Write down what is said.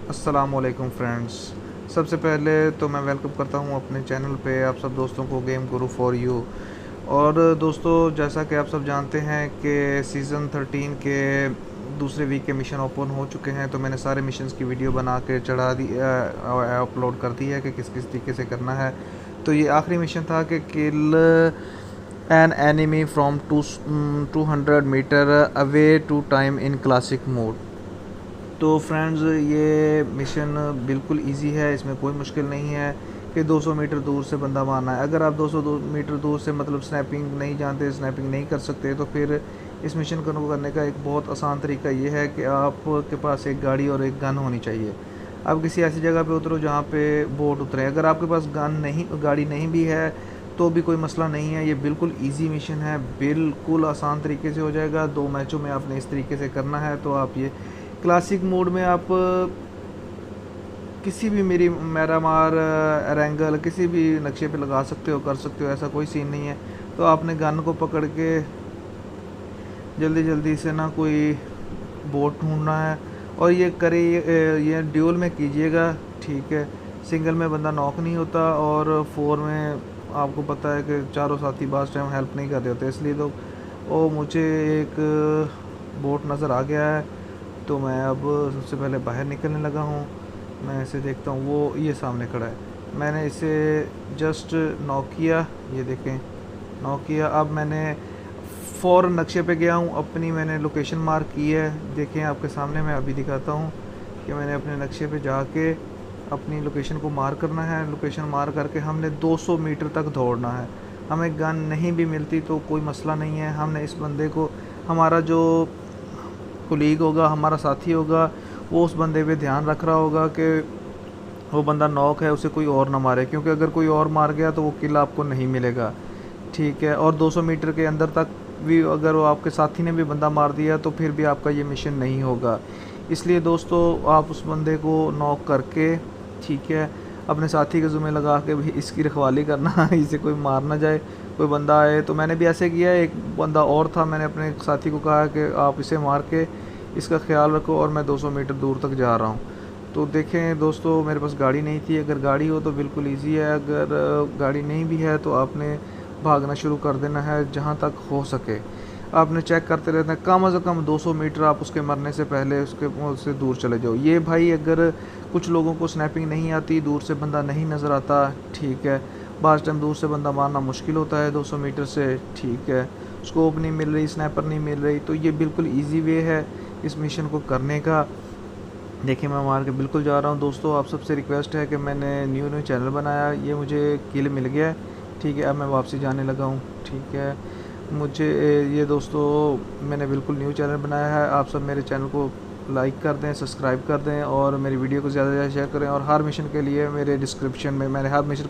अस्सलामुअलैकुम फ्रेंड्स, सबसे पहले तो मैं वेलकम करता हूं अपने चैनल पे आप सब दोस्तों को गेम गुरु फॉर यू। और दोस्तों, जैसा कि आप सब जानते हैं कि सीज़न 13 के दूसरे वीक के मिशन ओपन हो चुके हैं, तो मैंने सारे मिशंस की वीडियो बना के चढ़ा दी, अपलोड कर दी है कि किस किस तरीके से करना है। तो ये आखिरी मिशन था कि kill an enemy from 200 meter away two time in classic mode. तो फ्रेंड्स, ये मिशन बिल्कुल इजी है, इसमें कोई मुश्किल नहीं है कि 200 मीटर दूर से बंदा मारना है। अगर आप 200 मीटर दूर से मतलब स्नैपिंग नहीं जानते, स्नैपिंग नहीं कर सकते, तो फिर इस मिशन को करने का एक बहुत आसान तरीका ये है कि आपके पास एक गाड़ी और एक गन होनी चाहिए। आप किसी ऐसी जगह पे उतरो जहाँ पे बोट उतरे। अगर आपके पास गन नहीं, गाड़ी नहीं भी है, तो भी कोई मसला नहीं है। ये बिल्कुल इजी मिशन है, बिल्कुल आसान तरीके से हो जाएगा। 2 मैचों में आपने इस तरीके से करना है। तो आप ये क्लासिक मोड में आप किसी भी मेरा मार एरेंगल किसी भी नक्शे पे लगा सकते हो, कर सकते हो, ऐसा कोई सीन नहीं है। तो आपने गन को पकड़ के जल्दी जल्दी से ना कोई बोट ढूंढना है और ये करे, ये ड्यूल में कीजिएगा, ठीक है। सिंगल में बंदा नॉक नहीं होता और 4 में आपको पता है कि चारों साथी बास टाइम हेल्प नहीं कर रहे होते, इसलिए तो मुझे एक बोट नज़र आ गया है। तो मैं अब सबसे पहले बाहर निकलने लगा हूँ। मैं इसे देखता हूँ, वो ये सामने खड़ा है। मैंने इसे जस्ट नॉक किया, ये देखें, नॉक किया। अब मैंने फ़ौरन नक्शे पे गया हूँ, अपनी मैंने लोकेशन मार्क की है। देखें आपके सामने, मैं अभी दिखाता हूँ कि मैंने अपने नक्शे पे जाके अपनी लोकेशन को मार्क करना है। लोकेशन मार्क करके हमने 200 मीटर तक दौड़ना है। हमें गन नहीं भी मिलती तो कोई मसला नहीं है। हमने इस बंदे को, हमारा जो कोलीग होगा, हमारा साथी होगा, वो उस बंदे पे ध्यान रख रहा होगा कि वो बंदा नॉक है, उसे कोई और ना मारे, क्योंकि अगर कोई और मार गया तो वो किल आपको नहीं मिलेगा, ठीक है। और 200 मीटर के अंदर तक भी अगर वो आपके साथी ने भी बंदा मार दिया तो फिर भी आपका ये मिशन नहीं होगा। इसलिए दोस्तों, आप उस बंदे को नॉक करके, ठीक है, अपने साथी के ज़िम्मे लगा के भी इसकी रखवाली करना इसे कोई मार ना जाए, कोई बंदा आए। तो मैंने भी ऐसे किया, एक बंदा और था, मैंने अपने साथी को कहा कि आप इसे मार के इसका ख्याल रखो और मैं 200 मीटर दूर तक जा रहा हूँ। तो देखें दोस्तों, मेरे पास गाड़ी नहीं थी। अगर गाड़ी हो तो बिल्कुल ईजी है, अगर गाड़ी नहीं भी है तो आपने भागना शुरू कर देना है जहाँ तक हो सके। आपने चेक करते रहना है, कम से कम 200 मीटर आप उसके मरने से पहले उससे दूर चले जाओ। ये भाई, अगर कुछ लोगों को स्नैपिंग नहीं आती, दूर से बंदा नहीं नज़र आता, ठीक है, बाज़ टाइम दूर से बंदा मारना मुश्किल होता है 200 मीटर से, ठीक है, स्कोप नहीं मिल रही, स्नैपर नहीं मिल रही, तो ये बिल्कुल ईजी वे है इस मिशन को करने का। देखिए, मैं मार के बिल्कुल जा रहा हूँ। दोस्तों, आप सबसे रिक्वेस्ट है कि मैंने न्यू चैनल बनाया, ये मुझे किल मिल गया, ठीक है। अब मैं वापसी जाने लगा हूँ, ठीक है। मुझे ये दोस्तों, मैंने बिल्कुल न्यू चैनल बनाया है। आप सब मेरे चैनल को लाइक कर दें, सब्सक्राइब कर दें और मेरी वीडियो को ज़्यादा से ज़्यादा शेयर करें। और हर मिशन के लिए मेरे डिस्क्रिप्शन में मैंने हर मिशन